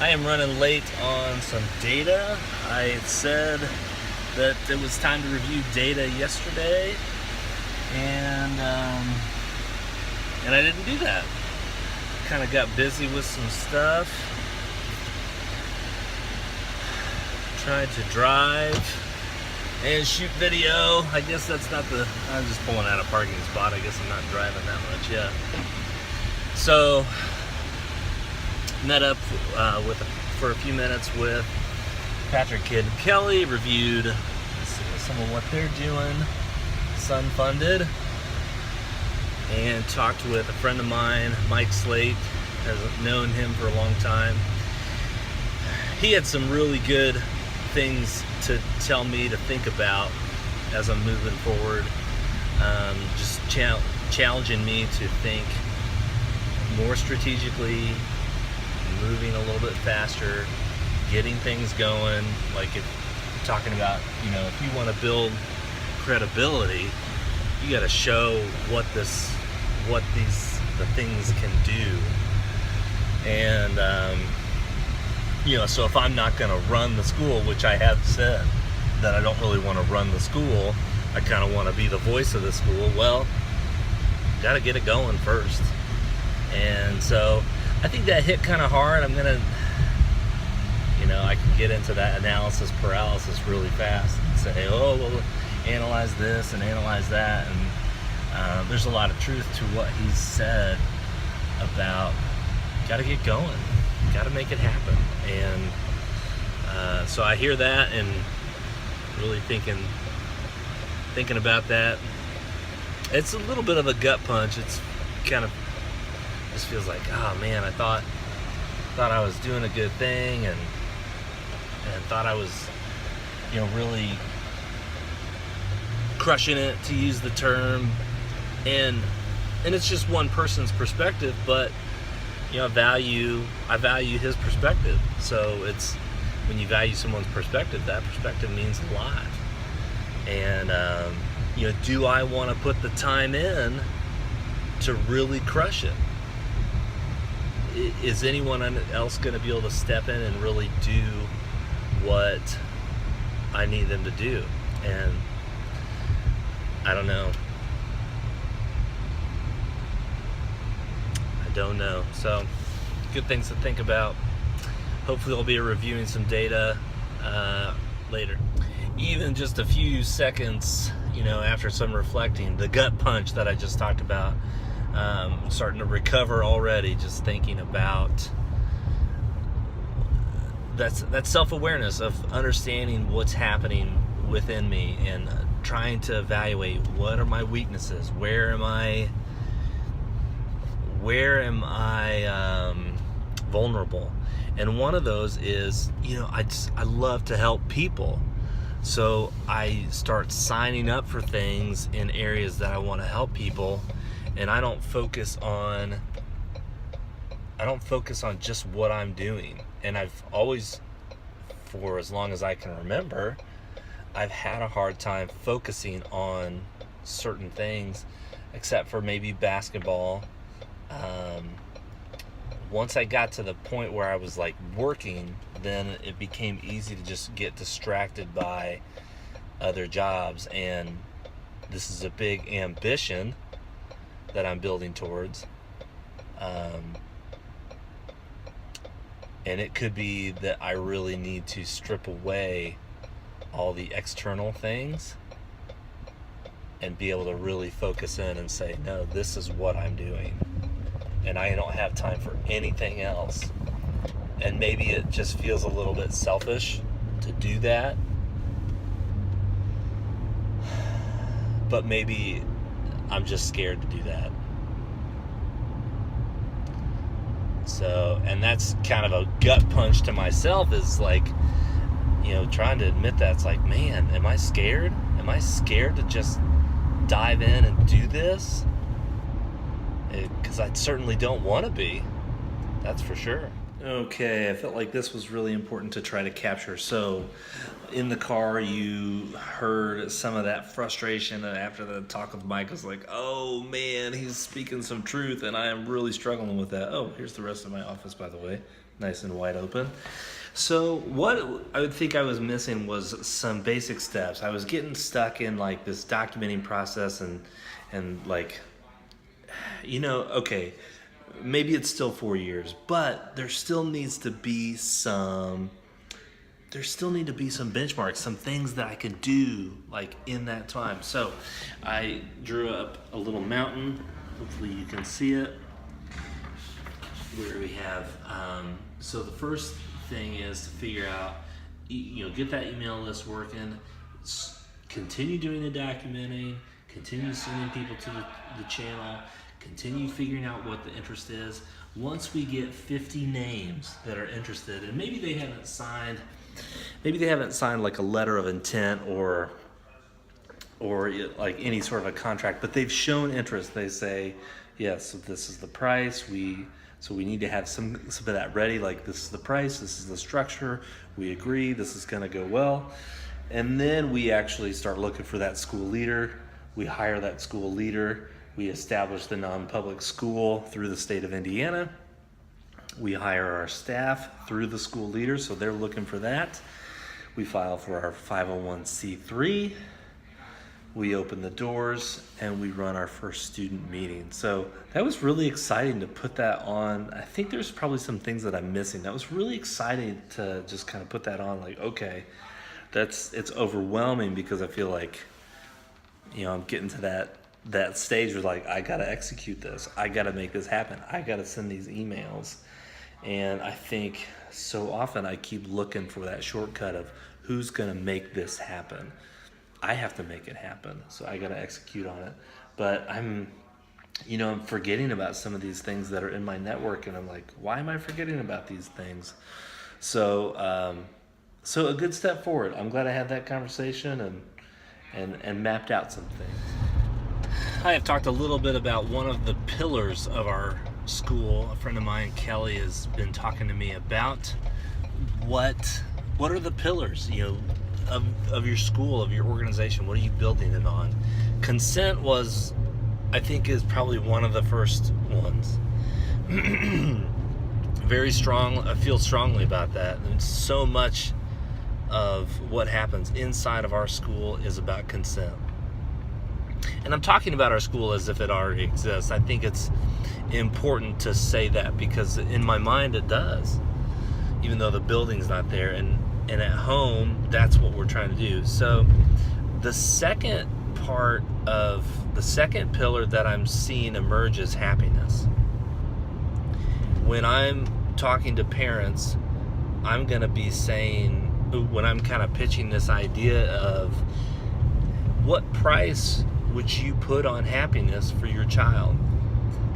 I am running late on some data. I said that it was time to review data yesterday, and I didn't do that. Kind of got busy with some stuff. Tried to drive and shoot video. I guess that's not the... I'm just pulling out a parking spot. I guess I'm not driving that much yet. So, met up for a few minutes with Patrick, Kidd, and Kelly. Reviewed some of what they're doing, Sun Funded, and talked with a friend of mine, Mike Slate. I've known him for a long time. He had some really good things to tell me to think about as I'm moving forward. Just challenging me to think more strategically, moving a little bit faster, getting things going. Like, if talking about, if you want to build credibility, you got to show what the things can do. And so if I'm not going to run the school, which I have said that I don't really want to run the school, I kind of want to be the voice of the school. Well, got to get it going first. And so I think that hit kind of hard. I'm going to, I can get into that analysis paralysis really fast and say, analyze this and analyze that. And there's a lot of truth to what he's said about got to get going, got to make it happen. And so I hear that and really thinking about that. It's a little bit of a gut punch. It's kind of just feels like, oh man, I thought I was doing a good thing and thought I was, really crushing it, to use the term. And it's just one person's perspective, but I value his perspective. So it's, when you value someone's perspective, that perspective means a lot. And do I want to put the time in to really crush it? Is anyone else going to be able to step in and really do what I need them to do? And I don't know. Don't know. So, good things to think about. Hopefully I'll be reviewing some data later. Even just a few seconds, after some reflecting, the gut punch that I just talked about, starting to recover already, just thinking about that self-awareness of understanding what's happening within me and trying to evaluate what are my weaknesses, where am I vulnerable. And one of those is, I love to help people. So I start signing up for things in areas that I want to help people, and I don't focus on just what I'm doing. And I've always, for as long as I can remember, I've had a hard time focusing on certain things, except for maybe basketball. Once I got to the point where I was like working, then it became easy to just get distracted by other jobs. And this is a big ambition that I'm building towards. And it could be that I really need to strip away all the external things and be able to really focus in and say, no, this is what I'm doing. And I don't have time for anything else. And maybe it just feels a little bit selfish to do that. But maybe I'm just scared to do that. So, and that's kind of a gut punch to myself, is like, trying to admit that. It's like, man, am I scared? Am I scared to just dive in and do this? Because I certainly don't want to be. That's for sure. Okay, I felt like this was really important to try to capture. So, in the car, you heard some of that frustration, and after the talk with Mike, was like, "Oh man, he's speaking some truth," and I am really struggling with that. Oh, here's the rest of my office, by the way, nice and wide open. So, what I would think I was missing was some basic steps. I was getting stuck in like this documenting process, and like, okay, maybe it's still 4 years, but there still need to be some benchmarks, some things that I can do like in that time. So I drew up a little mountain. Hopefully you can see it, where we have so the first thing is to figure out, get that email list working, continue doing the documenting, continue sending people to the channel, continue figuring out what the interest is. Once we get 50 names that are interested, and maybe they haven't signed like a letter of intent or like any sort of a contract, but they've shown interest. They say, yes, so this is the price. So we need to have some of that ready, like this is the price, this is the structure, we agree, this is gonna go well. And then we actually start looking for that school leader. We hire that school leader. We establish the non-public school through the state of Indiana. We hire our staff through the school leader, so they're looking for that. We file for our 501c3. We open the doors, and we run our first student meeting. So that was really exciting to put that on. I think there's probably some things that I'm missing. That was really exciting to just kind of put that on, like, okay, it's overwhelming because I feel like, I'm getting to that stage where like, I gotta execute this. I gotta make this happen. I gotta send these emails. And I think so often I keep looking for that shortcut of who's gonna make this happen. I have to make it happen, so I gotta execute on it. But I'm forgetting about some of these things that are in my network, and I'm like, why am I forgetting about these things? So a good step forward. I'm glad I had that conversation and mapped out some things. I have talked a little bit about one of the pillars of our school. A friend of mine, Kelly, has been talking to me about what are the pillars, of your school, of your organization. What are you building it on? Consent was, I think, is probably one of the first ones. Very strong. I feel strongly about that. And so much of what happens inside of our school is about consent. And I'm talking about our school as if it already exists. I think it's important to say that because in my mind it does, even though the building's not there. And at home, that's what we're trying to do. So the second pillar that I'm seeing emerge is happiness. When I'm talking to parents, I'm going to be saying, when I'm kind of pitching this idea of what price would you put on happiness for your child?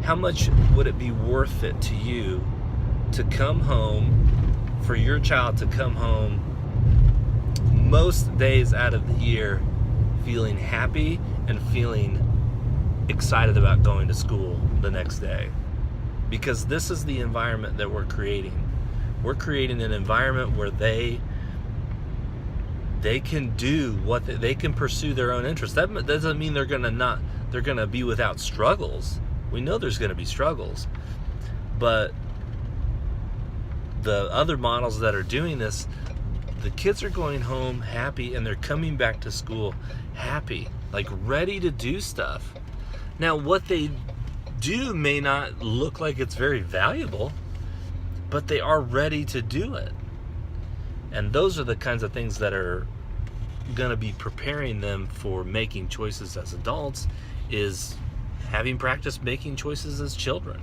How much would it be worth it to you to come home, for your child to come home most days out of the year feeling happy and feeling excited about going to school the next day? Because this is the environment that we're creating. We're creating an environment where they can do what they can pursue their own interests. That doesn't mean they're gonna be without struggles. We know there's gonna be struggles, but the other models that are doing this, the kids are going home happy and they're coming back to school happy, like ready to do stuff. Now, what they do may not look like it's very valuable, but they are ready to do it. And those are the kinds of things that are going to be preparing them for making choices as adults, is having practiced making choices as children.